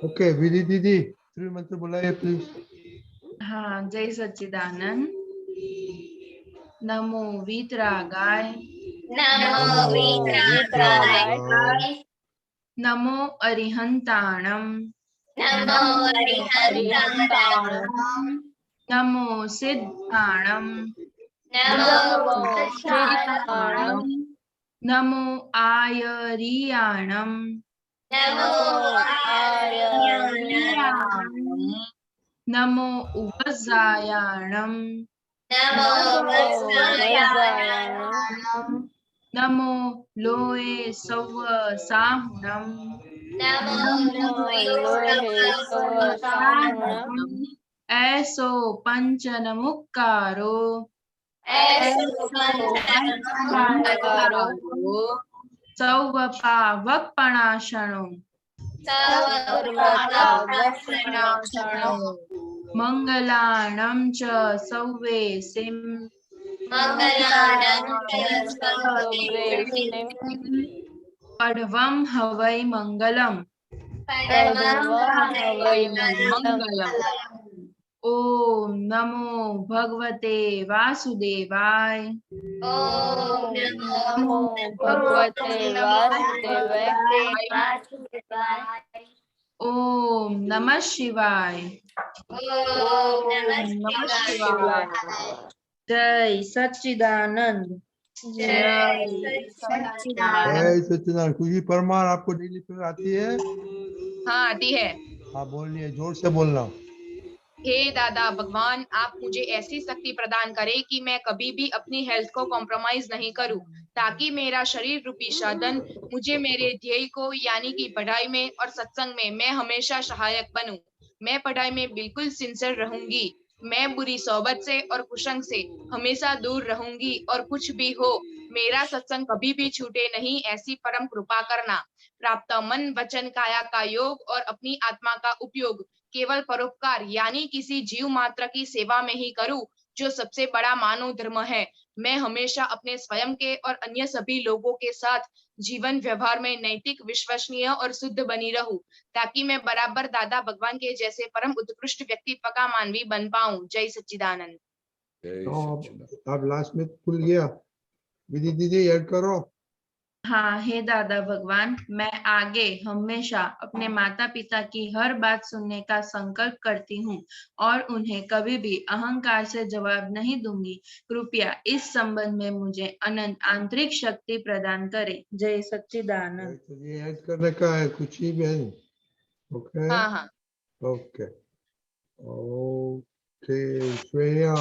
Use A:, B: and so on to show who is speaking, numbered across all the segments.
A: Okay विधि दीदी त्रिविल मंत्र बुलाइए प्लीज।
B: हाँ, जय सच्चिदानंद। नमो वीतरागाय,
C: नमो वीतरागाय,
B: नमो अरिहंताणम,
C: नमो अरिहंताणम,
B: नमो सिद्धाणम,
C: नमो सिद्धाणम,
B: नमो आयरियाणम,
C: नमो आर्याणम,
B: नमो उवजायाणम,
C: नमो वज्रायाणम,
B: नमो लोए सव साहुणम,
C: नमो लोहे सवसाहनम,
B: ऐसो पंचनमुक्कारो,
C: ऐसो पंचनमुक्कारो,
B: सौवपावपणाशणो,
C: सर्वपापनाशनो,
B: मंगलाणं च सौवेसिं,
C: मंगलानं च सर्वेषां,
B: पडवं हवै मंगलम्।
C: परमं हवै मंगलम्।
B: ओम नमो भगवते वासुदेवाय,
C: ओम नमो भगवते वासुदेवाय,
B: ओम नमः शिवाय।
C: ओम नमः शिवाय।
B: जय सच्चिदानंद।
C: जय सच्चिदानंद।
A: जय सच्चिदानंद। खुशी परमार आपको डेली प्रेयर आती है?
D: हाँ आती है।
A: हाँ बोलिए, जोर से बोलना।
D: हे दादा भगवान, आप मुझे ऐसी शक्ति प्रदान करें कि मैं कभी भी अपनी हेल्थ को कॉम्प्रोमाइज नहीं करूं, ताकि मेरा शरीर रूपी साधन मुझे मेरे ध्येय को यानी कि पढ़ाई में और सत्संग में मैं हमेशा सहायक बनूं। मैं पढ़ाई में बिल्कुल सिंसियर रहूंगी। मैं बुरी सोबत से और कुसंग से हमेशा दूर रहूंगी, और कुछ भी हो मेरा सत्संग कभी भी छूटे नहीं, ऐसी परम कृपा करना। प्राप्त मन वचन काया का योग और अपनी आत्मा का उपयोग केवल परोपकार यानी किसी जीव मात्र की सेवा में ही करूं, जो सबसे बड़ा मानव धर्म है। मैं हमेशा अपने स्वयं के और अन्य सभी लोगों के साथ जीवन व्यवहार में नैतिक, विश्वसनीय और शुद्ध बनी रहूं, ताकि मैं बराबर दादा भगवान के जैसे परम उत्कृष्ट व्यक्तित्व का मानवी बन पाऊं। जय सच्चिदानंद।
A: तो आप लास्ट में भूल गया, विधि दीदी ऐड करो।
B: हाँ, हे दादा भगवान, मैं आगे हमेशा अपने माता पिता की हर बात सुनने का संकल्प करती हूँ और उन्हें कभी भी अहंकार से जवाब नहीं दूंगी। कृपया इस संबंध में मुझे अनंत आंतरिक शक्ति प्रदान करें। जय सच्चिदानंद।
A: तो ये ऐड करने का है खुशी बहन। ओके
D: हाँ हाँ।
A: Okay okay Shreya.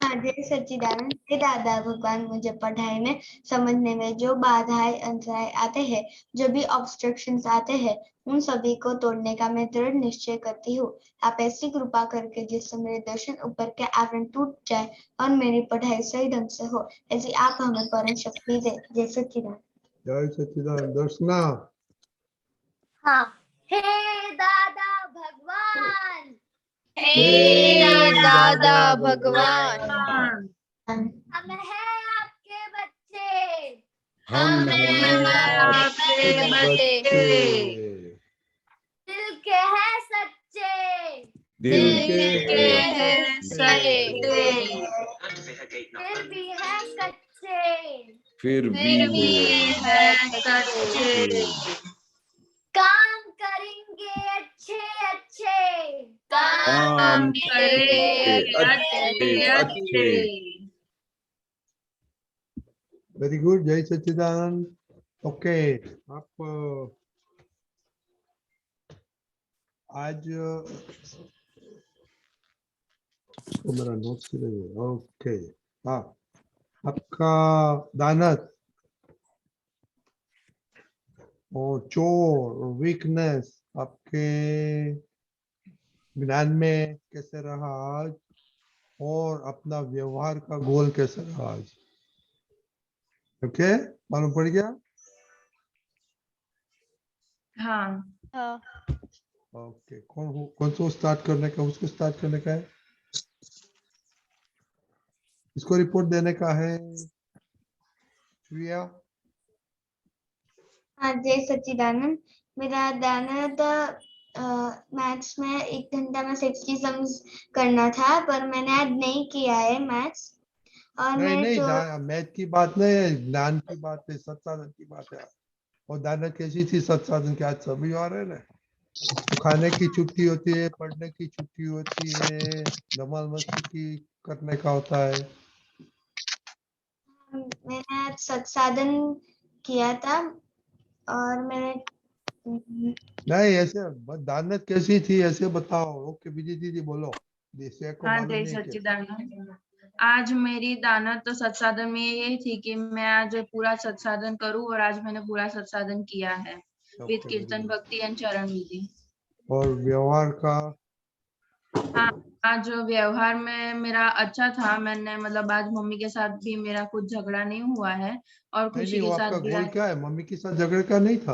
E: हाँ, जय सच्चिदानंद। हे दादा भगवान, मुझे पढ़ाई में समझने में जो बाधाएं अंतराय आते हैं, जो भी ऑब्स्ट्रक्शंस आते हैं, उन सभी को तोड़ने का मैं दृढ़ निश्चय करती हूँ। आप ऐसी कृपा करके जिससे मेरे दर्शन ऊपर के आवरण टूट जाए और मेरी पढ़ाई सही ढंग से हो, ऐसी आप हमें परम शक्ति दे। जय सच्चिदानंद।
A: जय सच्चिदानंद। दर्शना।
C: हाँ, हे दादा भगवान,
A: हे
C: दादा भगवान,
E: हम
C: हम हैं आपके बच्चे,
A: हम हैं आपके बच्चे,
C: दिल के हैं सच्चे,
A: दिल के
C: हैं
A: सच्चे,
C: फिर भी हैं कच्चे,
A: फिर भी
B: है सच्चे,
C: काम करेंगे अच्छे अच्छे,
A: काम
B: करेंगे
A: अच्छे अच्छे। Very good. जय सच्चिदानंद। ओके आप आज तो मेरा नोट्स ओके। हाँ, आपका दानत और चोर और वीकनेस आपके ज्ञान में कैसे रहा आज, और अपना व्यवहार का गोल कैसे रहा आज। ओके, मालूम पड़ गया?
B: हाँ,
A: ओके, कौन सा स्टार्ट करने का, उसको स्टार्ट करने का है, इसको रिपोर्ट देने का है। श्रिया।
E: हाँ, जय सच्चिदानंद। मेरा दानद मैथ्स में 1 घंटा में 60 सम्स करना था, पर मैंने आज नहीं किया है मैथ्स। और
A: नहीं
E: मैं
A: नहीं, मैथ की बात नहीं है, ज्ञान की बात है, सत्साधन की बात है। और दाना कैसी थी सत्साधन की? आज सभी और है ना, तो खाने की छुट्टी होती है, पढ़ने की छुट्टी होती है, धमाल मस्ती की करने का होता है।
E: मैंने आज सत्साधन किया था और मैंने
A: नहीं ऐसे दानत कैसी थी ऐसे बताओ। ओके विजय दीदी बोलो, देश को
B: हाँ
A: मालूम
B: जय
A: नहीं है
B: सच्चिदानंद। आज मेरी दानत तो सत्साधन में ये थी कि मैं आज पूरा सत्साधन करूं, और आज मैंने पूरा सत्साधन किया है विद
A: Okay, very
B: कीर्तन
A: good.
B: भक्ति एंड चरण विधि।
A: और व्यवहार का?
B: हाँ, आज व्यवहार में मेरा अच्छा था। मैंने मतलब आज मम्मी के साथ भी मेरा कुछ झगड़ा नहीं हुआ है, और
A: नहीं
B: खुशी
A: नहीं, वो
B: के
A: आपका
B: साथ भी
A: गोल
B: आज।
A: क्या है? मम्मी के साथ झगड़े का नहीं था।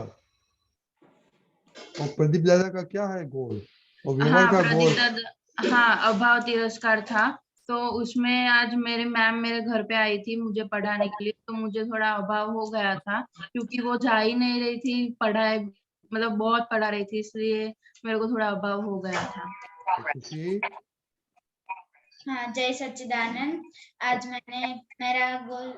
A: और प्रदीप दादा का क्या है गोल? और व्यवहार
B: हाँ
A: का
B: प्रदीप
A: गोल?
B: दादा, हाँ अभाव तिरस्कार था। तो उसमें आज मेरे मैम मेरे घर पे आई थी मुझे पढ़ाने के लिए, तो मुझे थोड़ा अभाव हो गया था क्योंकि वो जा ही नहीं रही थी पढ़ाई, मतलब बहुत पढ़ा रही थी, इसलिए मेरे को थोड़ा अभाव हो गया था।
A: खुशी?
C: हाँ जय सच्चिदानंद। आज मैंने मेरा गोल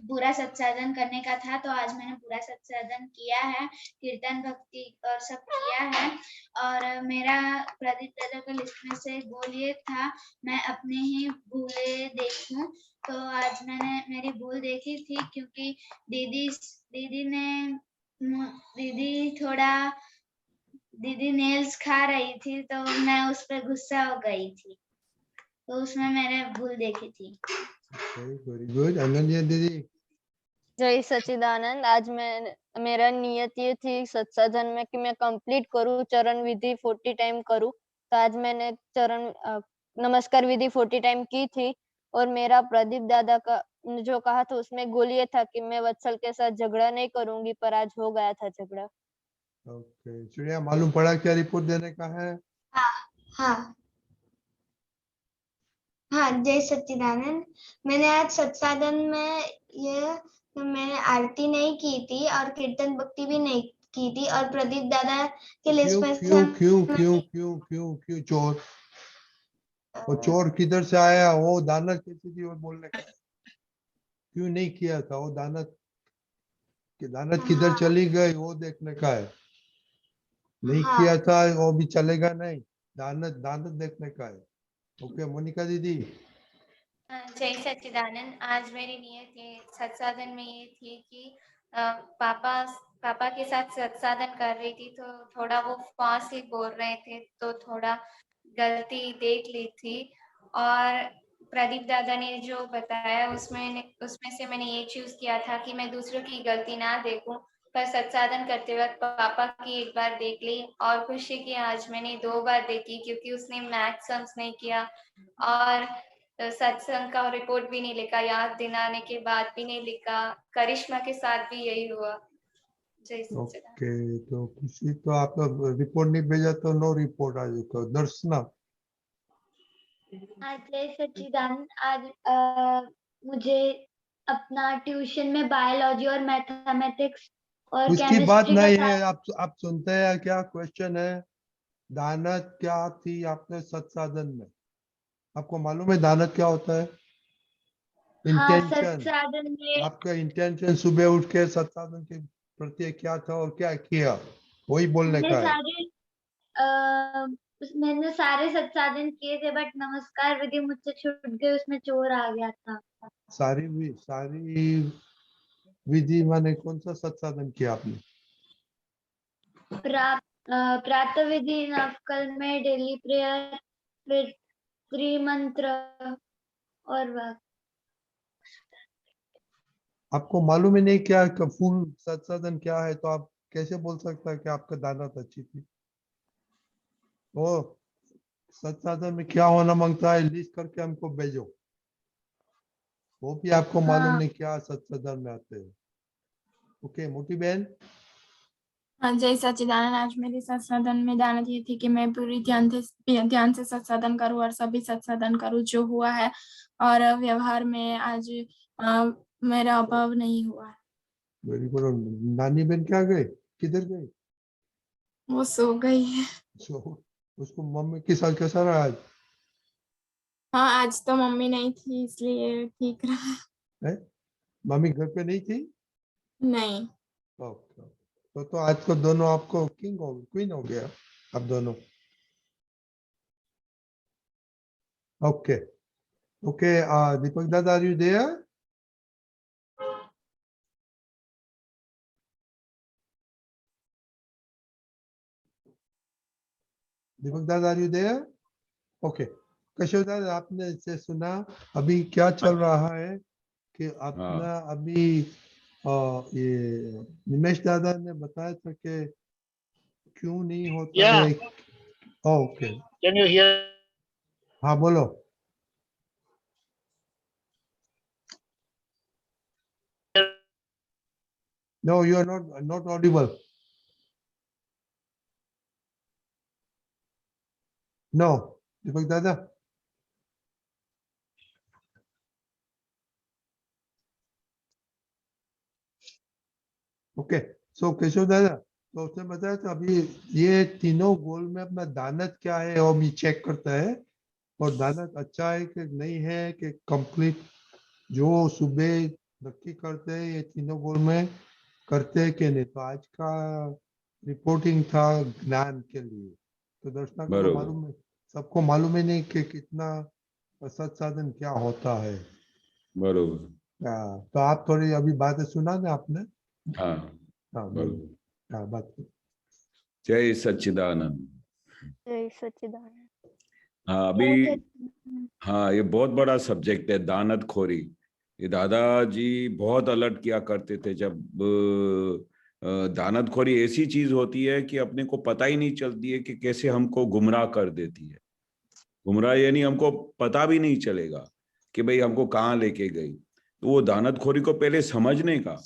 C: पूरा सत्साधन करने का था, तो आज मैंने पूरा सत्साधन किया है, कीर्तन भक्ति और सब किया है। और मेरा प्रदीप दादा के लिस्ट में से गोल ये था, मैं अपने ही भूले देखूं। तो आज मैंने मेरी भूल देखी थी, क्योंकि दीदी नेल्स खा रही थी, तो मैं उस पर गुस्सा हो गई थी, तो उसमें मैंने भूल देखी थी।
A: Very good. अनन्या दीदी?
F: जय सच्चिदानंद। आज मैं मेरा नियत ये थी सत्साधन में कि मैं कंप्लीट करूं, चरण विधि 40 टाइम करूं। तो आज मैंने नमस्कार विधि 40 टाइम की थी। और मेरा प्रदीप दादा का जो कहा था उसमें गोल ये था कि मैं वत्सल के साथ झगड़ा नहीं करूंगी, पर आज हो गया था झगड़ा।
A: ओके चिड़िया, मालूम पड़ा क्या रिपोर्ट देने का है?
E: हाँ हाँ जय सच्चिदानंद। मैंने आज सत्साधन में मैंने आरती नहीं की थी और कीर्तन भक्ति भी नहीं की थी, और प्रदीप दादा के लिस्ट
A: क्यों
E: में से
A: क्यों क्यों क्यों क्यों क्यों क्यों चोर? वो चोर किधर से आया? वो दानत कैसी थी वो बोलने का? क्यों नहीं किया था वो दानत? कि दानत किधर चली गई वो देखने का है। नहीं
E: हाँ
A: किया था वो भी चलेगा नहीं, दानत दानत देखने का है। ओके मोनिका दीदी?
G: जय सच्चिदानंद। आज मेरी नियत ये सत्साधन में ये थी कि पापा के साथ सत्साधन कर रही थी, तो थोड़ा वो फास्ट ही बोल रहे थे, तो थोड़ा गलती देख ली थी। और प्रदीप दादा ने जो बताया उसमें से मैंने ये चूज किया था कि मैं दूसरों की गलती ना देखूं, पर सत्साधन करते वक्त पापा की एक बार देख ली। और खुशी की आज मैंने 2 बार देखी, क्योंकि उसने मैथ सम्स नहीं किया और सत्संग का रिपोर्ट भी नहीं लिखा, याद दिलाने के बाद भी नहीं लिखा। करिश्मा के साथ भी यही हुआ। जय सच्चिदानंद।
A: ओके तो खुशी, तो आपका रिपोर्ट नहीं भेजा तो नो रिपोर्ट आज का। दर्शना?
C: आज जय सच्चिदानंद। आज मुझे अपना ट्यूशन में बायोलॉजी और मैथमेटिक्स और
A: उसकी बात
C: केमिस्ट्री का
A: नहीं है, आप सुनते हैं क्या? क्वेश्चन है दानत क्या थी आपने सत्साधन में? आपको मालूम है दानत क्या होता है?
C: हाँ
A: इंटेंशन।
C: सत्साधन में
A: आपका इंटेंशन सुबह उठ के सत्साधन के प्रति क्या था और क्या किया, वही बोलने
C: मैंने
A: का है।
C: सारे मैंने सारे सत्साधन किए थे, बट नमस्कार विधि मुझसे छूट गई, उसमें चोर आ गया था।
A: सारी विधि माने कौन सा सत्साधन किया आपने?
C: प्रातः विधि, नवकल में डेली प्रेयर, फिर त्रिमंत्र और वह
A: आपको मालूम ही नहीं क्या फुल सत्साधन क्या है, तो आप कैसे बोल सकता है कि आपका दानत अच्छी थी? ओ सत्साधन में क्या होना मांगता है लिस्ट करके हमको भेजो, वो भी आपको मालूम
C: हाँ
A: नहीं क्या सत्साधन में आते हैं। ओके मोटी बहन?
H: हाँ जय सच्चिदानंद। आज मेरी सत्साधन में दानत ये थी कि मैं पूरी ध्यान से सत्साधन करूँ और सभी सत्साधन करूँ जो हुआ है, और व्यवहार में आज मेरा अभाव नहीं हुआ है।
A: Very good. नानी बहन क्या गए, किधर गए?
H: वो सो गई है।
A: सो उसको मम्मी के साथ कैसा रहा आज?
H: हाँ, आज तो मम्मी नहीं थी इसलिए ठीक रहा।
A: है? मम्मी घर पे नहीं थी?
H: नहीं।
A: ओके। तो आज को दोनों आपको क्वीन हो गया आप दोनों। Okay okay. दीपक दादा, आर यू देयर? दीपक दादा, are you there? Okay. Kishore दादा, आपने से सुना अभी क्या चल रहा है कि अपना अभी ये निमेश दादा ने बताया था कि क्यों नहीं होता है। Okay,
I: Can you hear?
A: हाँ बोलो। No, you are not audible. No, Deepak दादा। ओके, सो केशव दादा, तो उसने बताया तो अभी ये तीनों गोल में अपना दानत क्या है वो भी चेक करता है, और दानत अच्छा है कि नहीं है, कि कंप्लीट जो सुबह नक्की करते हैं ये तीनों गोल में करते हैं कि नहीं। तो आज का रिपोर्टिंग था ज्ञान के लिए। तो दर्शकों को
J: बरोबर
A: मालूम है, सबको मालूम है नहीं कि कितना सत्साधन क्या होता है।
J: बरोबर।
A: तो आप थोड़ी अभी बातें सुना ना आपने।
J: हाँ
A: हाँ बोलो।
J: बरोबर।
A: हाँ बात करो।
J: जय सच्चिदानंद।
F: जय सच्चिदानंद।
J: हाँ अभी, हाँ ये बहुत बड़ा सब्जेक्ट है दानत खोरी। ये दादाजी बहुत अलर्ट किया करते थे जब दानत खोरी ऐसी चीज होती है कि अपने को पता ही नहीं चलती है कि कैसे हमको गुमराह कर देती है। गुमराह यानी हमको पता भी नहीं चलेगा कि भाई हमको कहाँ लेके गई। तो वो दानत खोरी को पहले समझने का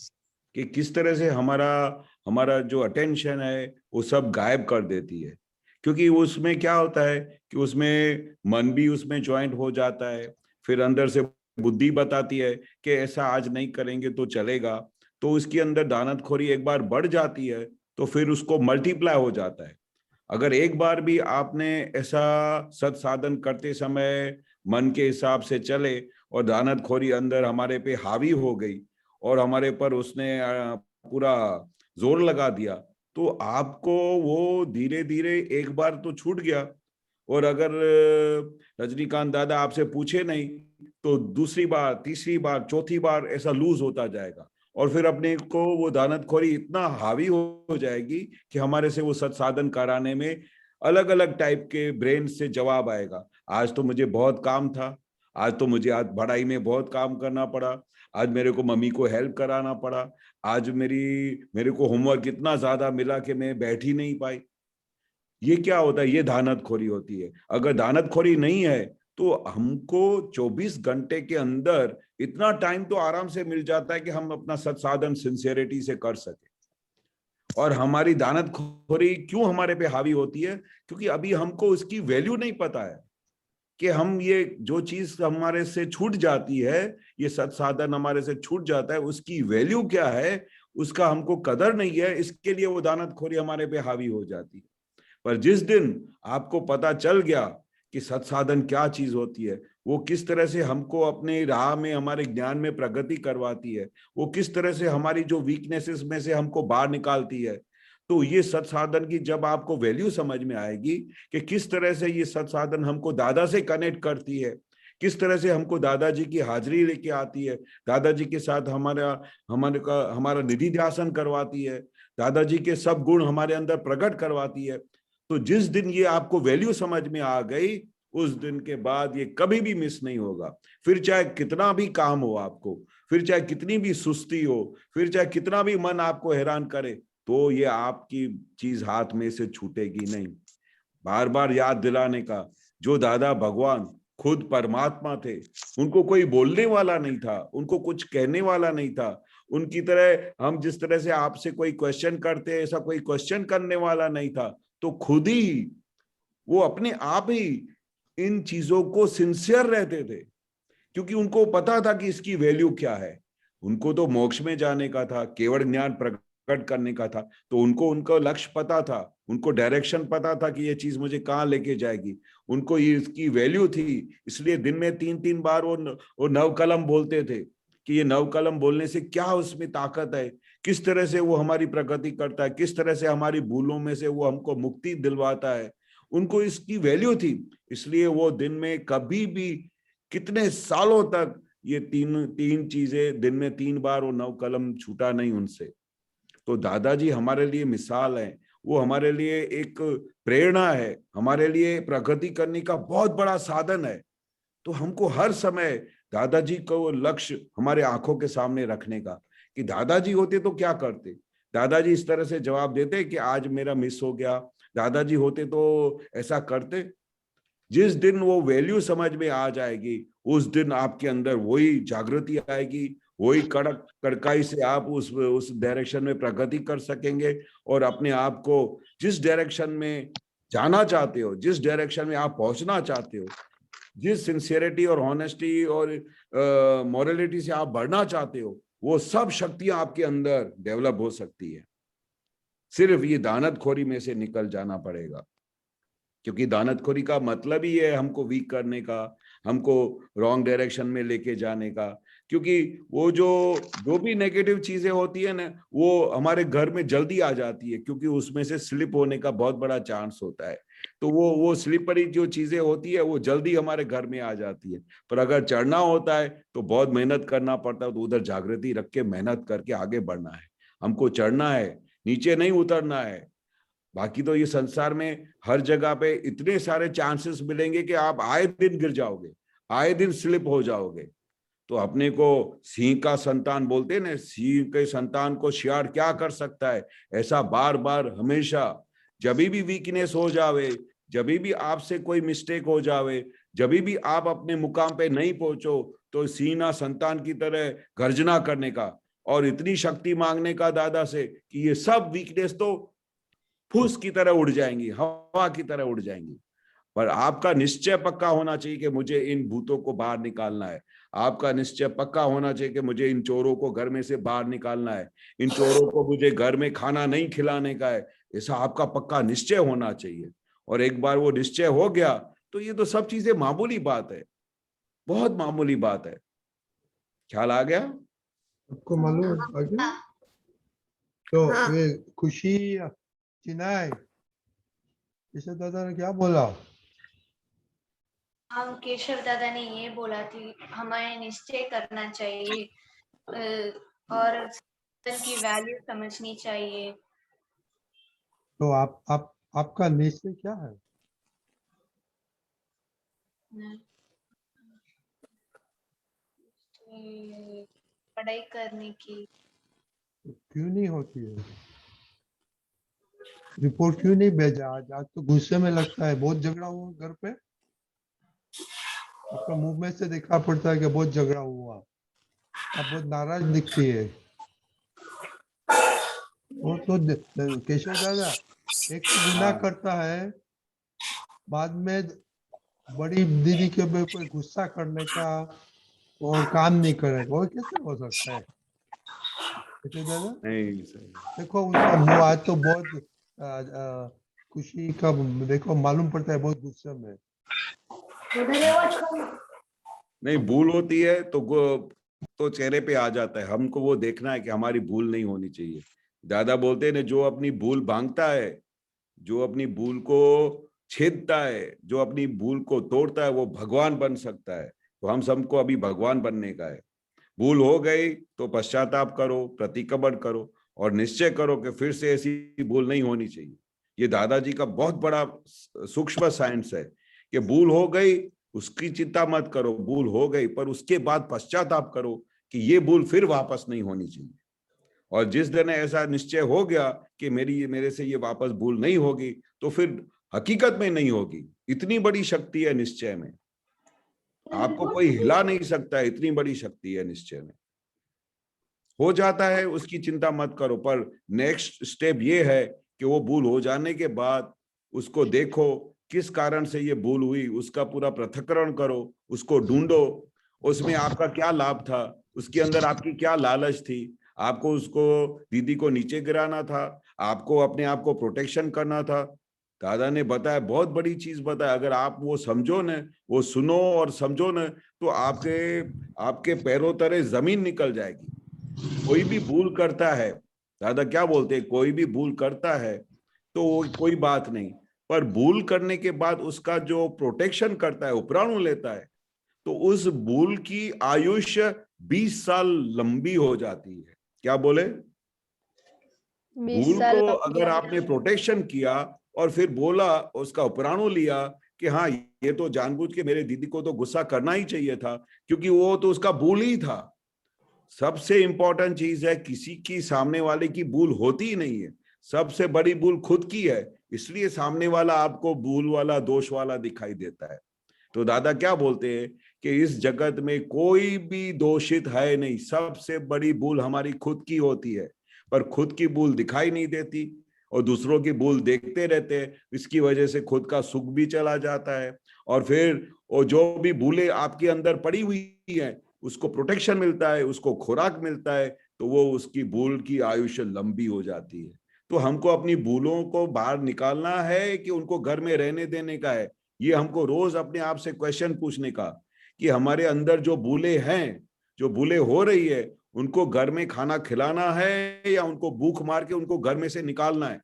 J: कि किस तरह से हमारा हमारा जो अटेंशन है वो सब गायब कर देती है। क्योंकि उसमें क्या होता है कि उसमें मन भी उसमें ज्वाइंट हो जाता है, फिर अंदर से बुद्धि बताती है कि ऐसा आज नहीं करेंगे तो चलेगा। तो उसके अंदर दानतखोरी एक बार बढ़ जाती है तो फिर उसको मल्टीप्लाई हो जाता है। अगर एक बार भी आपने ऐसा सत साधन करते समय मन के हिसाब से चले और दानतखोरी अंदर हमारे पे हावी हो गई और हमारे पर उसने पूरा जोर लगा दिया, तो आपको वो धीरे धीरे एक बार तो छूट गया, और अगर रजनीकांत दादा आपसे पूछे नहीं तो दूसरी बार, तीसरी बार, चौथी बार ऐसा लूज होता जाएगा, और फिर अपने को वो दानतखोरी इतना हावी हो जाएगी कि हमारे से वो सत्साधन कराने में अलग अलग टाइप के ब्रेन से जवाब आएगा। आज तो मुझे बहुत काम था, आज तो मुझे आज पढ़ाई में बहुत काम करना पड़ा, आज मेरे को मम्मी को हेल्प कराना पड़ा, आज मेरे को होमवर्क इतना ज्यादा मिला कि मैं बैठ ही नहीं पाई। ये क्या होता है? ये दानतखोरी होती है। अगर दानतखोरी नहीं है तो हमको 24 घंटे के अंदर इतना टाइम तो आराम से मिल जाता है कि हम अपना सत्साधन सिंसियरिटी से कर सके। और हमारी दानतखोरी क्यों हमारे पे हावी होती है? क्योंकि अभी हमको उसकी वैल्यू नहीं पता है कि हम ये जो चीज हमारे से छूट जाती है, ये सत्साधन हमारे से छूट जाता है, उसकी वैल्यू क्या है, उसका हमको कदर नहीं है। इसके लिए वो दानतखोरी हमारे पे हावी हो जाती है। पर जिस दिन आपको पता चल गया कि सत्साधन क्या चीज होती है, वो किस तरह से हमको अपने राह में, हमारे ज्ञान में प्रगति करवाती है, वो किस तरह से हमारी जो वीकनेसेस में से हमको बाहर निकालती है, तो ये सत्साधन की जब आपको वैल्यू समझ में आएगी कि किस तरह से ये सत्साधन हमको दादा से कनेक्ट करती है, किस तरह से हमको दादाजी की हाजिरी लेके आती है, दादाजी के साथ हमारा निधि ध्यासन करवाती है, दादाजी के सब गुण हमारे अंदर प्रकट करवाती है, तो जिस दिन ये आपको वैल्यू समझ में आ गई, उस दिन के बाद ये कभी भी मिस नहीं होगा। फिर चाहे कितना भी काम हो आपको, फिर चाहे कितनी भी सुस्ती हो, फिर चाहे कितना भी मन आपको हैरान करे, तो ये आपकी चीज हाथ में से छूटेगी नहीं। बार बार याद दिलाने का, जो दादा भगवान खुद परमात्मा थे, उनको कोई बोलने वाला नहीं था, उनको कुछ कहने वाला नहीं था। उनकी तरह हम जिस तरह से आपसे कोई क्वेश्चन करते हैं, ऐसा कोई क्वेश्चन करने वाला नहीं था। तो खुद ही वो अपने आप ही इन चीजों को सिंसियर रहते थे, क्योंकि उनको पता था कि इसकी वैल्यू क्या है। उनको तो मोक्ष में जाने का था, केवल ज्ञान प्रकट प्रकट करने का था, तो उनको उनका लक्ष्य पता था, उनको डायरेक्शन पता था कि ये चीज मुझे कहाँ लेके जाएगी, उनको ये इसकी वैल्यू थी। इसलिए दिन में 3-3 बार वो नवकलम बोलते थे कि ये नवकलम बोलने से क्या उसमें ताकत है, किस तरह से वो हमारी प्रगति करता है, किस तरह से हमारी भूलों में से वो हमको मुक्ति दिलवाता है। उनको इसकी वैल्यू थी, इसलिए वो दिन में कभी भी कितने सालों तक ये तीन चीजें दिन में 3 बार वो नवकलम छूटा नहीं उनसे। तो दादाजी हमारे लिए मिसाल है, वो हमारे लिए एक प्रेरणा है, हमारे लिए प्रगति करने का बहुत बड़ा साधन है। तो हमको हर समय दादाजी को लक्ष्य हमारे आंखों के सामने रखने का, कि दादाजी होते तो क्या करते। दादाजी इस तरह से जवाब देते कि आज मेरा मिस हो गया, दादाजी होते तो ऐसा करते। जिस दिन वो वैल्यू समझ में आ जाएगी, उस दिन आपके अंदर वही जागृति आएगी, वही कड़काई से आप उस डायरेक्शन में प्रगति कर सकेंगे और अपने आप को जिस डायरेक्शन में जाना चाहते हो, जिस डायरेक्शन में आप पहुंचना चाहते हो, जिस सिंसियरिटी और ऑनेस्टी और मॉरलिटी से आप बढ़ना चाहते हो, वो सब शक्तियां आपके अंदर डेवलप हो सकती है। सिर्फ ये दानतखोरी में से निकल जाना पड़ेगा, क्योंकि दानतखोरी का मतलब ही है हमको वीक करने का, हमको रॉन्ग डायरेक्शन में लेके जाने का। क्योंकि वो जो भी नेगेटिव चीजें होती है ना, वो हमारे घर में जल्दी आ जाती है, क्योंकि उसमें से स्लिप होने का बहुत बड़ा चांस होता है। तो वो स्लिपरी जो चीजें होती है वो जल्दी हमारे घर में आ जाती है। पर अगर चढ़ना होता है तो बहुत मेहनत करना पड़ता है, तो उधर जागृति रख के मेहनत करके आगे बढ़ना है। हमको चढ़ना है, नीचे नहीं उतरना है। बाकी तो ये संसार में हर जगह पे इतने सारे चांसेस मिलेंगे कि आप आए दिन गिर जाओगे, आए दिन स्लिप हो जाओगे। तो अपने को सिंह का संतान बोलते हैं ना, सिंह के संतान को शियार क्या कर सकता है, ऐसा बार बार हमेशा जब भी वीकनेस हो जावे, जब भी आपसे कोई मिस्टेक हो जावे, जब भी आप अपने मुकाम पे नहीं पहुंचो, तो सिंह संतान की तरह गर्जना करने का और इतनी शक्ति मांगने का दादा से कि ये सब वीकनेस तो फूस की तरह उड़ जाएंगी, हवा की तरह उड़ जाएंगी। पर आपका निश्चय पक्का होना चाहिए कि मुझे इन भूतों को बाहर निकालना है। आपका निश्चय पक्का होना चाहिए कि मुझे इन चोरों को घर में से बाहर निकालना है, इन चोरों को मुझे घर में खाना नहीं खिलाने का है। ऐसा आपका पक्का निश्चय होना चाहिए। और एक बार वो निश्चय हो गया तो ये तो सब चीजें मामूली बात है, बहुत मामूली बात है। ख्याल आ गया?
A: आपको मालूम आ गया? तो ये खुशी चिनाई केशव दादा ने क्या बोला?
G: हम केशव दादा ने ये बोला थी हमें निश्चय करना चाहिए और की वैल्यू समझनी चाहिए।
A: तो आपका निश्चय क्या है?
G: पढ़ाई करने की।
A: क्यों नहीं होती है? रिपोर्ट क्यों नहीं भेजा? आज तो गुस्से में लगता है, बहुत झगड़ा हुआ घर पे। आपका मुंह में से देखा पड़ता है कि बहुत झगड़ा हुआ, आप बहुत नाराज दिखती है। वो तो केशव दादा एक तो गुनाह करता है, बाद में बड़ी दीदी के ऊपर गुस्सा करने का और काम नहीं करेगा, वो कैसे हो सकता है? केशव दादा
J: नहीं सही।
A: देखो उसका मुंह आज तो बहुत खुशी का देखो मालूम पड़ता है बहुत गुस्से में।
J: नहीं, भूल होती है तो चेहरे पे आ जाता है। हमको वो देखना है कि हमारी भूल नहीं होनी चाहिए। दादा बोलते हैं ना, जो अपनी भूल भांगता है, जो अपनी भूल को छेदता है, जो अपनी भूल को तोड़ता है, वो भगवान बन सकता है। तो हम सबको अभी भगवान बनने का है। भूल हो गई तो पश्चाताप करो, प्रतिक्रमण करो और निश्चय करो कि फिर से ऐसी भूल नहीं होनी चाहिए। ये दादाजी का बहुत बड़ा सूक्ष्म साइंस है कि भूल हो गई उसकी चिंता मत करो, भूल हो गई, पर उसके बाद पश्चाताप करो कि ये भूल फिर वापस नहीं होनी चाहिए। और जिस दिन ऐसा निश्चय हो गया कि मेरे से ये वापस भूल नहीं होगी, तो फिर हकीकत में नहीं होगी। इतनी बड़ी शक्ति है निश्चय में, आपको कोई हिला नहीं सकता है, इतनी बड़ी शक्ति है निश्चय में। हो जाता है उसकी चिंता मत करो, पर नेक्स्ट स्टेप ये है कि वो भूल हो जाने के बाद उसको देखो किस कारण से ये भूल हुई, उसका पूरा पृथक्करण करो, उसको ढूंढो, उसमें आपका क्या लाभ था, उसके अंदर आपकी क्या लालच थी, आपको उसको दीदी को नीचे गिराना था, आपको अपने आप को प्रोटेक्शन करना था। दादा ने बताया, बहुत बड़ी चीज बताया। अगर आप वो समझो न, वो सुनो और समझो न, तो आपके पैरों तले जमीन निकल जाएगी। कोई भी भूल करता है, दादा क्या बोलते हैं, कोई भी भूल करता है तो वो कोई बात नहीं, पर भूल करने के बाद उसका जो प्रोटेक्शन करता है, उपराणु लेता है, तो उस भूल की आयुष्य 20 साल लंबी हो जाती है। क्या बोले?
F: 20
J: भूल
F: साल
J: को
F: लंबी
J: अगर
F: हो
J: आपने
F: गई।
J: प्रोटेक्शन किया और फिर बोला, उसका उपराणु लिया कि हाँ ये तो जानबूझ के मेरे दीदी को तो गुस्सा करना ही चाहिए था, क्योंकि वो तो उसका भूल ही था। सबसे इंपॉर्टेंट चीज है, किसी की सामने वाले की भूल होती ही नहीं है, सबसे बड़ी भूल खुद की है, इसलिए सामने वाला आपको भूल वाला, दोष वाला दिखाई देता है। तो दादा क्या बोलते हैं कि इस जगत में कोई भी दोषित है नहीं, सबसे बड़ी भूल हमारी खुद की होती है, पर खुद की भूल दिखाई नहीं देती और दूसरों की भूल देखते रहते हैं। इसकी वजह से खुद का सुख भी चला जाता है, और फिर वो जो भी भूलें आपके अंदर पड़ी हुई है उसको प्रोटेक्शन मिलता है, उसको खुराक मिलता है, तो वो उसकी भूल की आयुष्य लंबी हो जाती है। तो हमको अपनी भूलों को बाहर निकालना है कि उनको घर में रहने देने का है, ये हमको रोज अपने आप से क्वेश्चन पूछने का, कि हमारे अंदर जो भूलें हैं, जो भूलें हो रही है, उनको घर में खाना खिलाना है या उनको भूख मार के उनको घर में से निकालना है,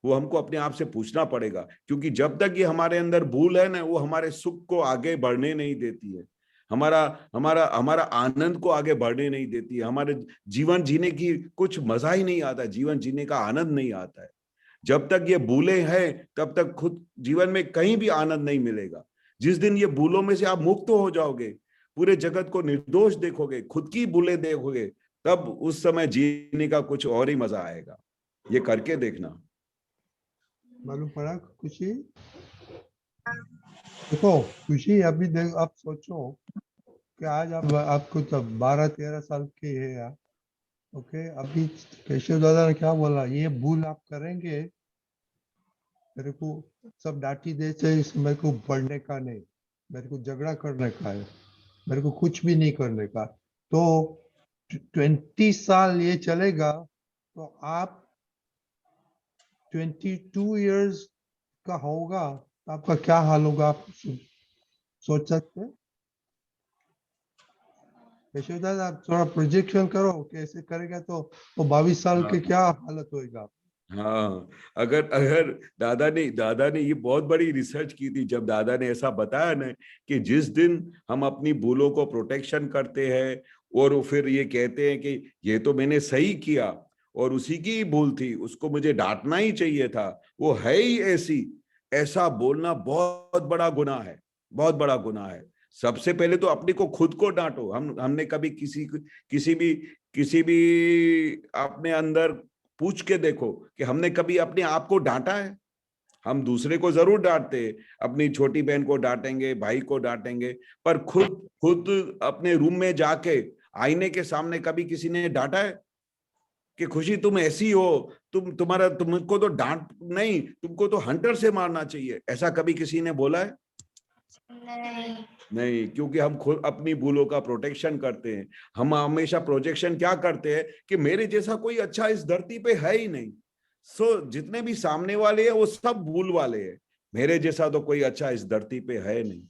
J: वो हमको अपने आप से पूछना पड़ेगा। क्योंकि जब तक ये हमारे अंदर भूल है ना, वो हमारे सुख को आगे बढ़ने नहीं देती है, हमारा हमारा हमारा आनंद को आगे बढ़ने नहीं देती है, हमारे जीवन जीने की कुछ मजा ही नहीं आता, जीवन जीने का आनंद नहीं आता है। जब तक ये भूलें हैं तब तक खुद जीवन में कहीं भी आनंद नहीं मिलेगा। जिस दिन ये भूलों में से आप मुक्त हो जाओगे, पूरे जगत को निर्दोष देखोगे, खुद की भूलें देखोगे, तब उस समय जीने का कुछ और ही मजा आएगा। ये करके देखना।
A: मालूम पड़ा खुशी? देखो खुशी, अभी देख, आप सोचो कि आज आपको तब 12-13 साल के है आप, ओके? अभी केशव दादा ने क्या बोला, ये भूल आप करेंगे, मेरे को सब डांटी देते, मेरे को पढ़ने का नहीं, मेरे को झगड़ा करने का है, मेरे को कुछ भी नहीं करने का। तो 20 साल ये चलेगा तो आप 22 इयर्स का होगा, तो आपका क्या हाल होगा, आप सोच सकते हैं? केशव दादा आप थोड़ा प्रोजेक्शन करो, कैसे करेगा तो 22 साल के क्या हालत होएगा।
J: हाँ, अगर अगर दादा ने ये बहुत बड़ी रिसर्च की थी, जब दादा ने ऐसा बताया ना कि जिस दिन हम अपनी भूलों को प्रोटेक्शन करते हैं और फिर ये कहते हैं कि ये तो मैंने सही किया और उसी की ही भूल थी, उसको मुझे डांटना ही चाहिए था, वो है ही ऐसी, ऐसा बोलना बहुत बड़ा गुनाह है, बहुत बड़ा गुनाह है। सबसे पहले तो अपने को खुद को डांटो। हमने कभी किसी भी अपने अंदर पूछ के देखो कि हमने कभी अपने आप को डांटा है? हम दूसरे को जरूर डांटते हैं, अपनी छोटी बहन को डांटेंगे, भाई को डांटेंगे, पर खुद अपने रूम में जाके आईने के सामने कभी किसी ने डांटा है कि खुशी तुम ऐसी हो, तुमको तो डांट नहीं, तुमको तो हंटर से मारना चाहिए, ऐसा कभी किसी ने बोला है? नहीं, क्योंकि हम खुद अपनी भूलों का प्रोटेक्शन करते हैं। हम हमेशा प्रोजेक्शन क्या करते हैं कि मेरे जैसा कोई अच्छा इस धरती पे है ही नहीं, सो जितने भी सामने वाले हैं वो सब भूल वाले हैं, मेरे जैसा तो कोई अच्छा इस धरती पे है नहीं।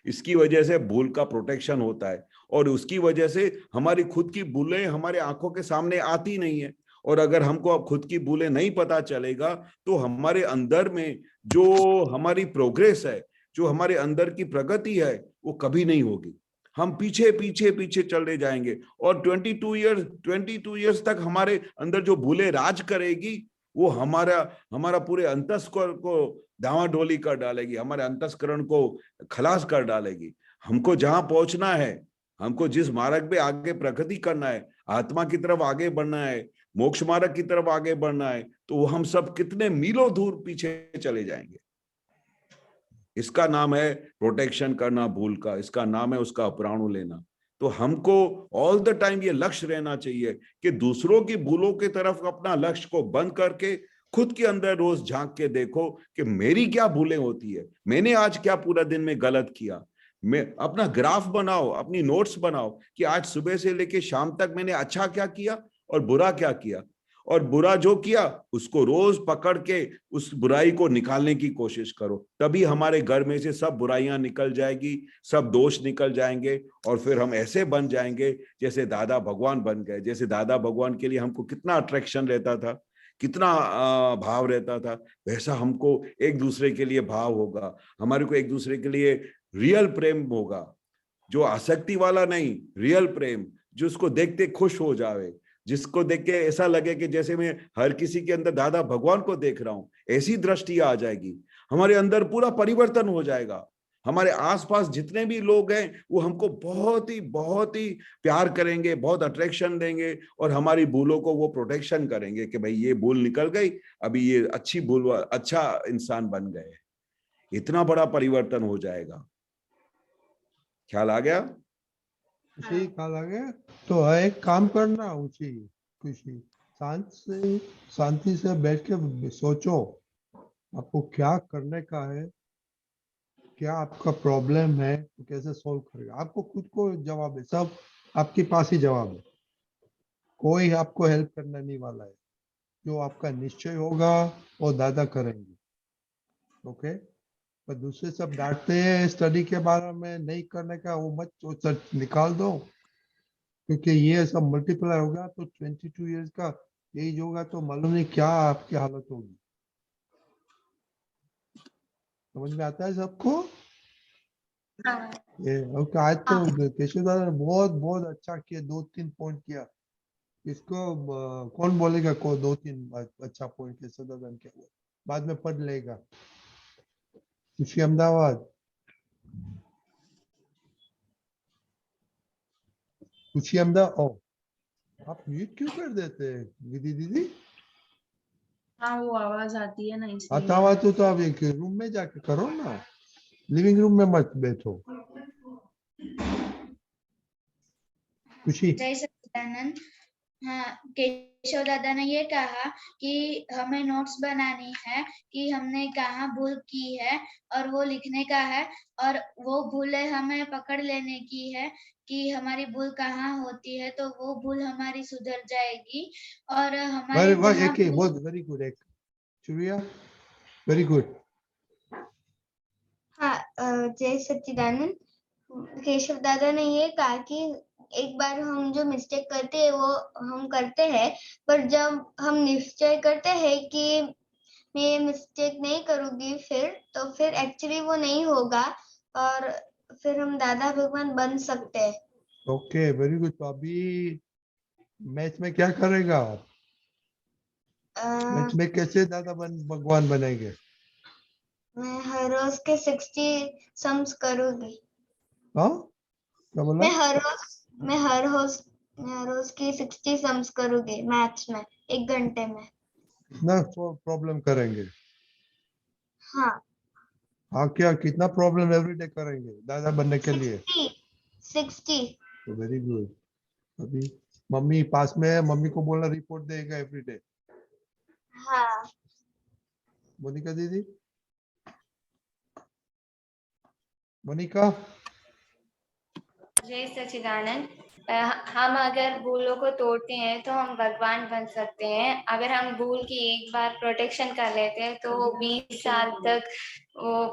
J: इसकी वजह से भूल का प्रोटेक्शन होता है और उसकी वजह से हमारी खुद की भूलें हमारे आंखों के सामने आती नहीं है। और अगर हमको अब खुद की भूलें नहीं पता चलेगा तो हमारे अंदर में जो हमारी प्रोग्रेस है, जो हमारे अंदर की प्रगति है, वो कभी नहीं होगी। हम पीछे पीछे पीछे चले जाएंगे और 22 इयर्स तक हमारे अंदर जो भूलें राज करेगी, वो हमारा पूरे अंतस्करण को डावाडोली कर डालेगी, हमारे अंतस्करण को खलास कर डालेगी। हमको जहां पहुंचना है, हमको जिस मार्ग पे आगे प्रगति करना है, आत्मा की तरफ आगे बढ़ना है, मोक्ष मार्ग की तरफ आगे बढ़ना है, तो वो हम सब कितने मीलों दूर पीछे चले जाएंगे। इसका नाम है प्रोटेक्शन करना भूल का, इसका नाम है उसका उपराणु लेना। तो हमको ऑल द टाइम ये लक्ष्य रहना चाहिए कि दूसरों की भूलों की तरफ अपना लक्ष्य को बंद करके खुद के अंदर रोज झांक के देखो कि मेरी क्या भूलें होती है, मैंने आज क्या पूरा दिन में गलत किया, मैं अपना ग्राफ बनाओ, अपनी नोट्स बनाओ कि आज सुबह से लेके शाम तक मैंने अच्छा क्या किया और बुरा क्या किया, और बुरा जो किया उसको रोज पकड़ के उस बुराई को निकालने की कोशिश करो। तभी हमारे घर में से सब बुराइयां निकल जाएगी, सब दोष निकल जाएंगे, और फिर हम ऐसे बन जाएंगे जैसे दादा भगवान बन गए। जैसे दादा भगवान के लिए हमको कितना अट्रैक्शन रहता था, कितना भाव रहता था, वैसा हमको एक दूसरे के लिए भाव होगा। हमारे को एक दूसरे के लिए रियल प्रेम होगा, जो आसक्ति वाला नहीं, रियल प्रेम, जो उसको देखते खुश हो जावे, जिसको देख के ऐसा लगे कि जैसे मैं हर किसी के अंदर दादा भगवान को देख रहा हूं। ऐसी दृष्टि आ जाएगी, हमारे अंदर पूरा परिवर्तन हो जाएगा। हमारे आसपास जितने भी लोग हैं वो हमको बहुत ही प्यार करेंगे, बहुत अट्रैक्शन देंगे, और हमारी भूलों को वो प्रोटेक्शन करेंगे कि भाई ये भूल निकल गई, अभी ये अच्छी भूल, अच्छा इंसान बन गए। इतना बड़ा परिवर्तन हो जाएगा। ख्याल आ गया?
A: खुशी ख्याल आ गया? तो एक काम करना उसी खुशी, शांति से बैठ के सोचो आपको क्या करने का है, क्या आपका प्रॉब्लम है, तो कैसे सॉल्व करेगा। आपको खुद को जवाब है, सब आपके पास ही जवाब है, कोई आपको हेल्प करने नहीं वाला है। जो आपका निश्चय होगा वो दादा करेंगे। ओके, पर दूसरे सब डांटते हैं स्टडी के बारे में, नहीं करने का, वो मत, वो सब निकाल दो, क्योंकि ये सब मल्टीप्लाई होगा तो 22 इयर्स का एज होगा तो मालूम नहीं क्या आपकी हालत होगी। समझ में आता है सबको? ये ओके। आज तो केशव दादा ने बहुत अच्छा किया, 2-3 पॉइंट किया। इसको कौन बोलेगा को 2-3 अच्छा पॉइंट केशव दादा ने किया, बाद में पढ़ लेगा। खुशी अहमदाबाद, खुशी अहमदाबाद। ओ, आप म्यूट क्यों कर देते हैं विधि दीदी?
B: हाँ, वो आवाज आती है ना इसलिए।
A: आता हुआ तो आप एक रूम में जाके करो ना, लिविंग रूम में मत बैठो। खुशी,
C: जय सच्चिदानंद। हाँ, केशव दादा ने ये कहा कि हमें नोट्स बनानी है कि हमने कहाँ भूल की है और वो लिखने का है, और वो भूलें हमें पकड़ लेने की है कि हमारी भूल कहाँ होती है, तो वो भूल हमारी सुधर जाएगी। और हमारी जहाँ
A: बहुत वेरी गुड, एक चुरिया, वेरी गुड।
E: हाँ, जय सच्चिदानंद। केशव दादा ने ये कहा कि एक बार हम जो मिस्टेक करते हैं वो हम करते हैं, पर जब हम निश्चय करते हैं कि मैं ये मिस्टेक नहीं करूंगी तो फिर एक्चुअली वो नहीं होगा, और फिर हम दादा भगवान बन सकते हैं।
A: Okay, very good. तो अभी मैच में क्या करेगा आप? मैच में कैसे दादा भगवान बनेंगे?
E: मैं हर रोज के 60 सम्स करूंगी।
A: हाँ, क्या बोला?
E: मैं हर रोज की 60 सम्स करूंगी मैथ्स में 1 घंटे में।
A: कितना प्रॉब्लम करेंगे?
E: हाँ,
A: हाँ, क्या कितना प्रॉब्लम एवरीडे करेंगे दादा बनने के लिए?
E: 60।
A: तो वेरी गुड। अभी मम्मी पास में है, मम्मी को बोलना रिपोर्ट देगा एवरीडे।
E: हाँ,
A: मोनिका दीदी, मोनिका।
G: जय सच्चिदानंद। हम अगर भूलों को तोड़ते हैं तो हम भगवान बन सकते हैं। अगर हम भूल की एक बार प्रोटेक्शन कर लेते हैं तो वो 20 साल तक वो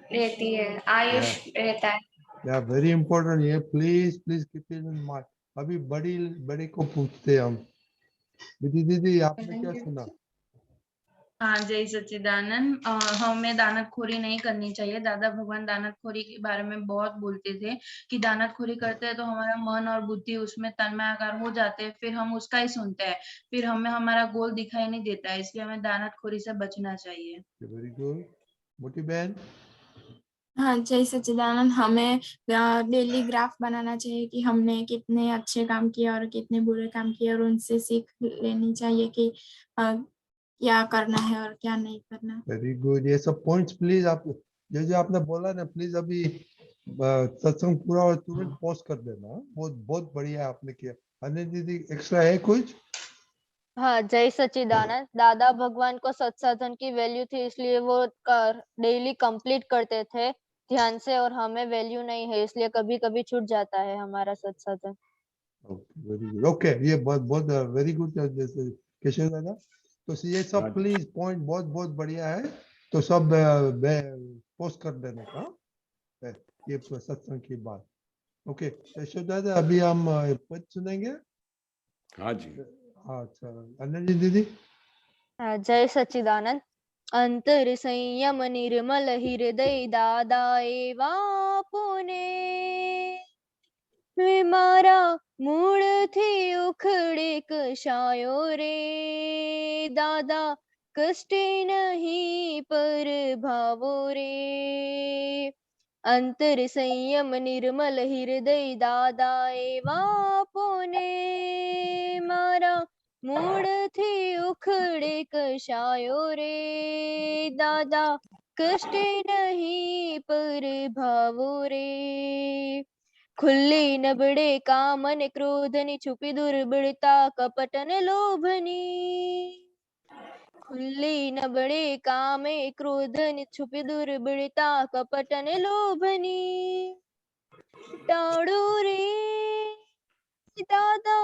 G: रहती है, आयुष रहता है।
A: या वेरी इंपॉर्टेंट, ये please keep it in mind. अभी बड़ी को पूछते हैं हम। दीदी आपने क्या सुना?
B: हाँ, जय सच्चिदानंद। हमें दानतखोरी नहीं करनी चाहिए। दादा भगवान दानतखोरी के बारे में बहुत बोलते थे कि दानतखोरी करते हैं तो हमारा मन और बुद्धि उसमें तन्मयाकार हो जाते हैं, फिर हम उसका ही सुनते हैं, फिर हमें हमारा गोल दिखाई नहीं देता है, इसलिए हमें दानतखोरी से बचना चाहिए।
A: Very good. मोटी बहन।
H: हाँ, जय सच्चिदानंद। हमें डेली ग्राफ बनाना चाहिए कि हमने कितने अच्छे काम किए और कितने बुरे काम किए, और उनसे सीख लेनी चाहिए कि क्या करना है और क्या नहीं करना।
A: Very good. ये सब पॉइंट्स प्लीज आप जो आपने बोला ना, प्लीज अभी सत्संग पूरा और तुरंत पोस्ट कर देना। बहुत बढ़िया आपने किया। अनिल दीदी एक्स्ट्रा है कुछ?
F: हाँ, जय सच्चिदानंद। दादा भगवान को सत्साधन की वैल्यू थी, इसलिए वो डेली कंप्लीट करते थे। ध्यान से और हमें वैल्यू नहीं है, इसलिए कभी कभी छूट जाता है हमारा सत्साधन।
A: Very good. ओके, ये बहुत बहुत वेरी गुड जैसे केशव दादा। तो ये सब
J: हाँ जी।
A: प्लीज पॉइंट बहुत बहुत बढ़िया है, तो सब पोस्ट कर देने का ये सत्संग की बात। ओके केशव दादा, अभी हम पद सुनेंगे।
J: हाँ जी।
A: अच्छा अनन्या दीदी।
F: जय सच्चिदानंद। अंतर संयम निर्मल हृदय दादा एवा पुने वे मारा मूળ થી ઉખડે કશાયો રે દાદા કષ્ટે નહીં પર ભાવો રે અંતર સંયમ નિર્મલ હૃદય દાદા એવા પોને મારા મૂળ થી ઉખડે કશાયો રે દાદા કષ્ટે નહીં પર ભાવો રે ખુલ્લી નબળે કામ અને ક્રોધની છુપી દુર્બળતા કપટ અને લોભની ખુલ્લી નબળે કામે ક્રોધની છુપી દુર્બળતા કપટ અને લોભની ટાળો રે દાદા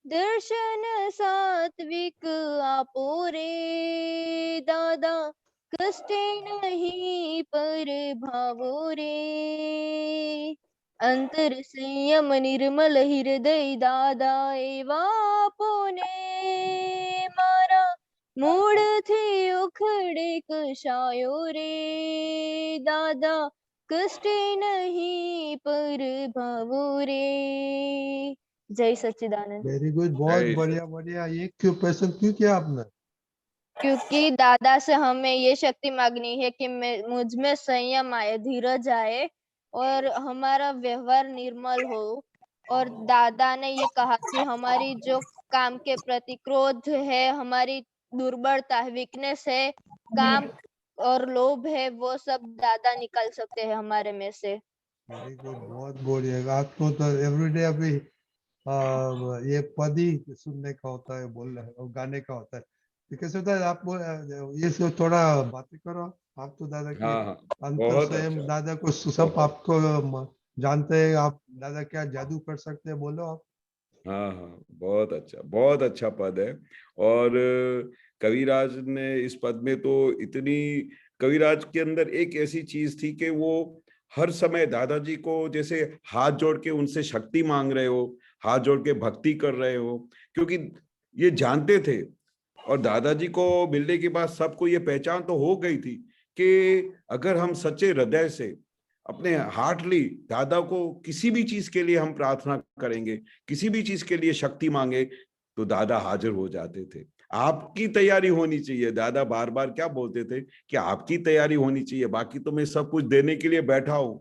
F: દર્શન સાત્વિક આપો રે દાદા કષ્ટે નહીં પર ભાવો રે અંતર સંયમ નિર્મલ હૃદય દાદા એવા પોને મારા મૂળથી ઉખડે કશાયો રે દાદા કષ્ટે નહીં પર ભાવો રે जय सच्चिदानंद।
A: वेरी गुड, बहुत बढ़िया बढ़िया। ये क्यों पसंद क्यों किया आपने?
F: क्योंकि दादा से हमें ये शक्ति मांगनी है कि मुझ में संयम आए, धीरज आए और हमारा व्यवहार निर्मल हो। और दादा ने ये कहा कि हमारी जो काम के प्रति क्रोध है, हमारी दुर्बलता है, वीकनेस है, काम और लोभ है, वो सब दादा निकाल सकते हैं हमारे में से।
A: वेरी गुड, बहुत बढ़िया। आपको तो एवरीडे अभी ये पद ही सुनने का होता है, बोलना है और गाने का होता है। कैसे होता है आप ये सब थोड़ा बातें करो। आप तो दादा के अंतर संयम दादा को सब आपको जानते हैं, आप दादा क्या जादू कर सकते हैं, बोलो आप।
J: हाँ हाँ, बहुत अच्छा पद है। और कविराज ने इस पद में तो इतनी, कविराज के अंदर एक ऐसी चीज थी कि वो हर समय दादाजी को जैसे हाथ जोड़ के उनसे शक्ति मांग रहे हो, हाथ जोड़ के भक्ति कर रहे हो, क्योंकि ये जानते थे। और दादाजी को मिलने के बाद सबको ये पहचान तो हो गई थी कि अगर हम सच्चे हृदय से अपने हार्टली दादा को किसी भी चीज के लिए हम प्रार्थना करेंगे, किसी भी चीज के लिए शक्ति मांगे, तो दादा हाजिर हो जाते थे। आपकी तैयारी होनी चाहिए। दादा बार बार क्या बोलते थे कि आपकी तैयारी होनी चाहिए, बाकी तो मैं सब कुछ देने के लिए बैठा हूं,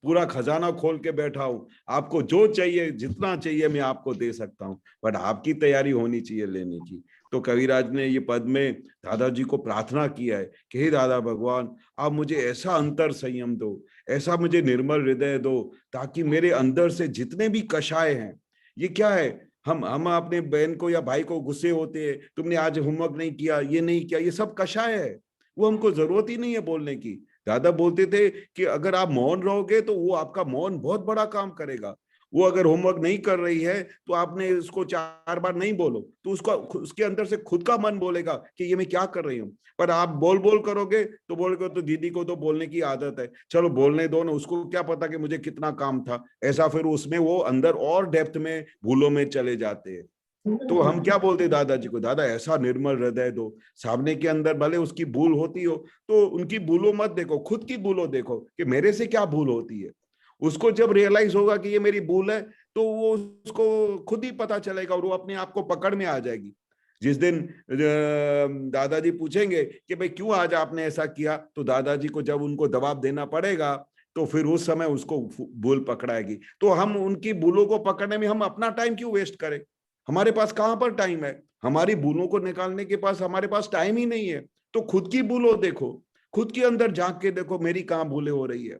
J: पूरा खजाना खोल के बैठा हूं, आपको जो चाहिए जितना चाहिए मैं आपको दे सकता हूं, बट आपकी तैयारी होनी चाहिए लेने की। तो कविराज ने ये पद में दादाजी को प्रार्थना किया है कि हे दादा भगवान, आप मुझे ऐसा अंतर संयम दो, ऐसा मुझे निर्मल हृदय दो, ताकि मेरे अंदर से जितने भी कषाय हैं, ये क्या है, हम अपने बहन को या भाई को गुस्से होते हैं, तुमने आज होमवर्क नहीं किया, ये नहीं किया, ये सब कषाय है, वो हमको जरूरत ही नहीं है बोलने की। दादा बोलते थे कि अगर आप मौन रहोगे तो वो आपका मौन बहुत बड़ा काम करेगा। वो अगर होमवर्क नहीं कर रही है तो आपने उसको 4 बार नहीं बोलो, तो उसके अंदर से खुद का मन बोलेगा कि ये मैं क्या कर रही हूँ। पर आप बोल करोगे तो बोलोगे तो दीदी को तो बोलने की आदत है, चलो बोलने दो ना, उसको क्या पता कि मुझे कितना काम था, ऐसा फिर उसमें वो अंदर और डेप्थ में भूलों में चले जाते हैं। तो हम क्या बोलते दादाजी को, दादा ऐसा निर्मल हृदय दो, सामने के अंदर भले उसकी भूल होती हो तो उनकी भूलों मत देखो, खुद की भूलों देखो कि मेरे से क्या भूल होती है। उसको जब रियलाइज होगा कि ये मेरी भूल है तो वो उसको खुद ही पता चलेगा और वो अपने आप को पकड़ में आ जाएगी। जिस दिन दादाजी पूछेंगे कि भाई क्यों आज आपने ऐसा किया, तो दादाजी को जब उनको जवाब देना पड़ेगा तो फिर उस समय उसको भूल पकड़ाएगी। तो हम उनकी भूलों को पकड़ने में हम अपना टाइम क्यों वेस्ट करें, हमारे पास कहां पर टाइम है, हमारी भूलों को निकालने के पास हमारे पास टाइम ही नहीं है। तो खुद की भूलों देखो, खुद के अंदर झांक के देखो मेरी कहां भूलें हो रही है।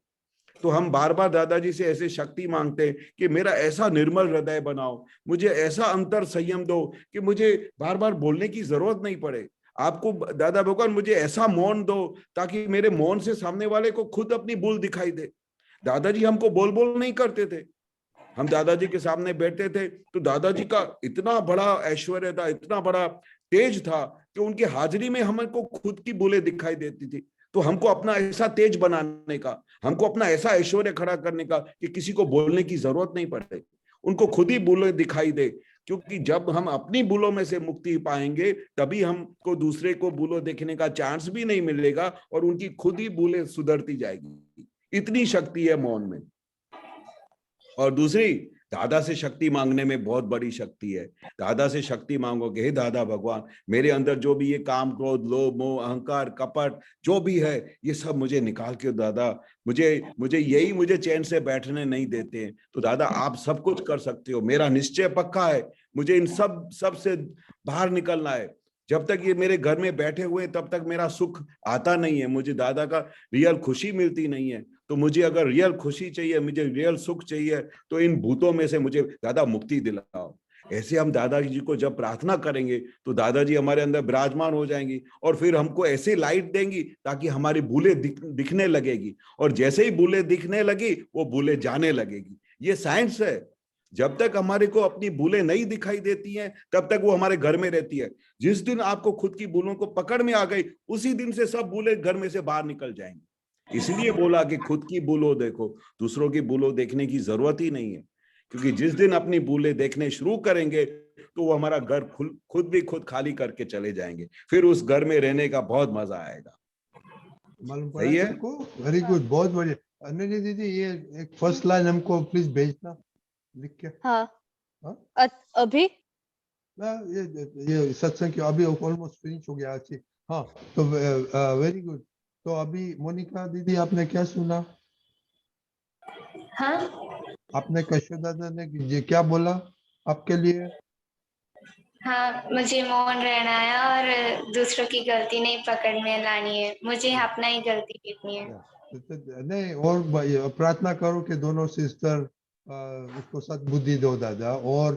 J: तो हम बार बार दादाजी से ऐसे शक्ति मांगते हैं कि मेरा ऐसा निर्मल हृदय बनाओ, मुझे ऐसा अंतर संयम दो कि मुझे बार बार बोलने की जरूरत नहीं पड़े। आपको दादा भगवान मुझे ऐसा मौन दो ताकि मेरे मौन से सामने वाले को खुद अपनी भूल दिखाई दे, दादाजी हमको बोल बोल नहीं करते थे। हम दादाजी के सामने बैठते थे तो दादाजी का इतना बड़ा ऐश्वर्य था, इतना बड़ा तेज था कि उनकी हाजिरी में हमको खुद की भूलें दिखाई देती थी। तो हमको अपना ऐसा तेज बनाने का, हमको अपना ऐसा ऐश्वर्य खड़ा करने का कि किसी को बोलने की जरूरत नहीं पड़े, उनको खुद ही भूलें दिखाई दे। क्योंकि जब हम अपनी भूलों में से मुक्ति पाएंगे तभी हमको दूसरे को भूलों देखने का चांस भी नहीं मिलेगा और उनकी खुद ही भूलें सुधरती जाएगी। इतनी शक्ति है मौन में। और दूसरी, दादा से शक्ति मांगने में बहुत बड़ी शक्ति है। दादा से शक्ति मांगोगे, हे दादा भगवान, मेरे अंदर जो भी ये काम, क्रोध, लोभ, मोह, अहंकार, कपट जो भी है, ये सब मुझे निकाल के दादा, मुझे चैन से बैठने नहीं देते हैं। तो दादा आप सब कुछ कर सकते हो, मेरा निश्चय पक्का है, मुझे इन सब से बाहर निकलना है। जब तक ये मेरे घर में बैठे हुए तब तक मेरा सुख आता नहीं है, मुझे दादा का रियल खुशी मिलती नहीं है। तो मुझे अगर रियल खुशी चाहिए, मुझे रियल सुख चाहिए, तो इन भूतों में से मुझे दादा मुक्ति दिलाओ। ऐसे हम दादाजी को जब प्रार्थना करेंगे तो दादाजी हमारे अंदर विराजमान हो जाएंगी और फिर हमको ऐसे लाइट देंगी ताकि हमारी भूलें दिखने लगेगी। और जैसे ही भूलें दिखने लगी वो भूलें जाने लगेगी। ये साइंस है। जब तक हमारे को अपनी भूलें नहीं दिखाई देती हैं तब तक वो हमारे घर में रहती है। जिस दिन आपको खुद की भूलों को पकड़ में आ गई, उसी दिन से सब भूलें घर में से बाहर निकल जाएंगी। इसलिए बोला कि खुद की भूलों देखो, दूसरों की भूलों देखने की जरूरत ही नहीं है। क्योंकि जिस दिन अपनी भूलें देखने शुरू करेंगे तो वो हमारा घर खुद भी खुद खाली करके चले जाएंगे। फिर उस घर में रहने का बहुत मजा आएगा। सही है?
A: वेरी गुड, बहुत बढ़िया। अनिल दीदी, ये एक फर्स्ट लाइन हमको प्लीज भेजना लिख के।
F: हाँ, अभी
A: ये सत्संग की अभी ऑलमोस्ट फिनिश हो गया अच्छी। हाँ, तो वेरी गुड। तो अभी मोनिका दीदी, आपने क्या सुना?
G: हाँ,
A: आपने कश्यप दादा ने ये क्या बोला आपके लिए?
G: हाँ, मुझे मौन रहना है और दूसरों की गलती नहीं पकड़ में लानी है, मुझे अपना ही गलती देखनी है।
A: नहीं, और प्रार्थना करो कि दोनों सिस्टर उसको सद्बुद्धि दो दादा, और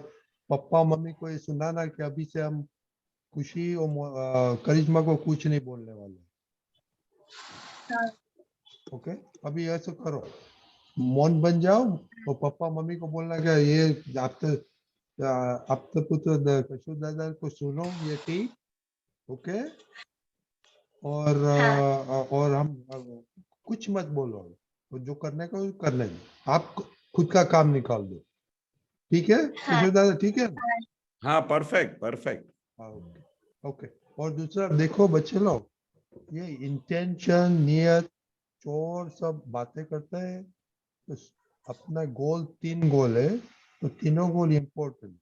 A: पापा मम्मी को ये सुनाना कि अभी से हम खुशी और करिश्मा को कुछ नहीं बोलने वाले।
G: हाँ।
A: ओके, अभी ऐसा करो, मौन बन जाओ और पापा मम्मी को बोलना कि ये आप तो पुत्र कश्यप दादा को सुनो, ये ठीक, ओके, और और हम कुछ मत बोलो, जो करने का करने दो, आप खुद का काम निकाल दो। ठीक है कश्यप दादा? ठीक है?
J: हाँ, परफेक्ट परफेक्ट।
A: ओके। और दूसरा देखो बच्चे लोग, ये इंटेंशन, नियत, चोर सब बातें करते हैं, तो अपना गोल 3 गोल है, तो तीनों गोल इम्पोर्टेंट।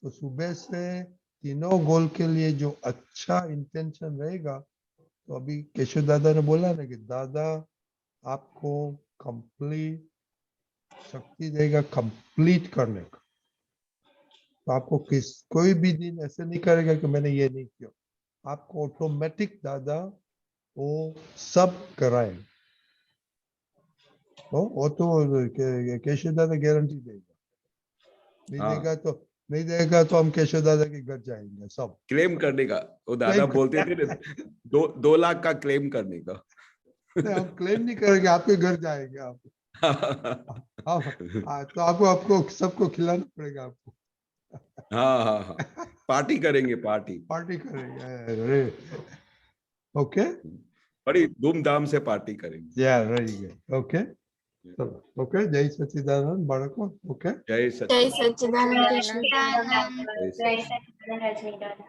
A: तो सुबह से तीनों गोल के लिए जो अच्छा इंटेंशन रहेगा, तो अभी केशव दादा ने बोला ना कि दादा आपको कंप्लीट शक्ति देगा कंप्लीट करने का। तो आपको कोई भी दिन ऐसे नहीं करेगा कि मैंने ये नहीं किया, आपको ऑटोमेटिक दादा वो सब कराएगा। वो तो केशव दादा गारंटी देगा। नहीं देगा तो हम केशव दादा के घर जाएंगे सब
J: क्लेम करने का। वो दादा बोलते थे 2 लाख का क्लेम करने का।
A: हम क्लेम नहीं करेंगे, आपके घर जाएंगे आप। तो आपको सबको खिलाना पड़ेगा आपको।
J: हाँ, पार्टी करेंगे, पार्टी
A: करेंगे। ओके,
J: बड़ी धूमधाम से पार्टी करेंगे।
A: Okay, okay. जय सच्चिदानंद बाळको। ओके,
H: जय सच्चिदानंद।
G: जय सच्चिदानंद।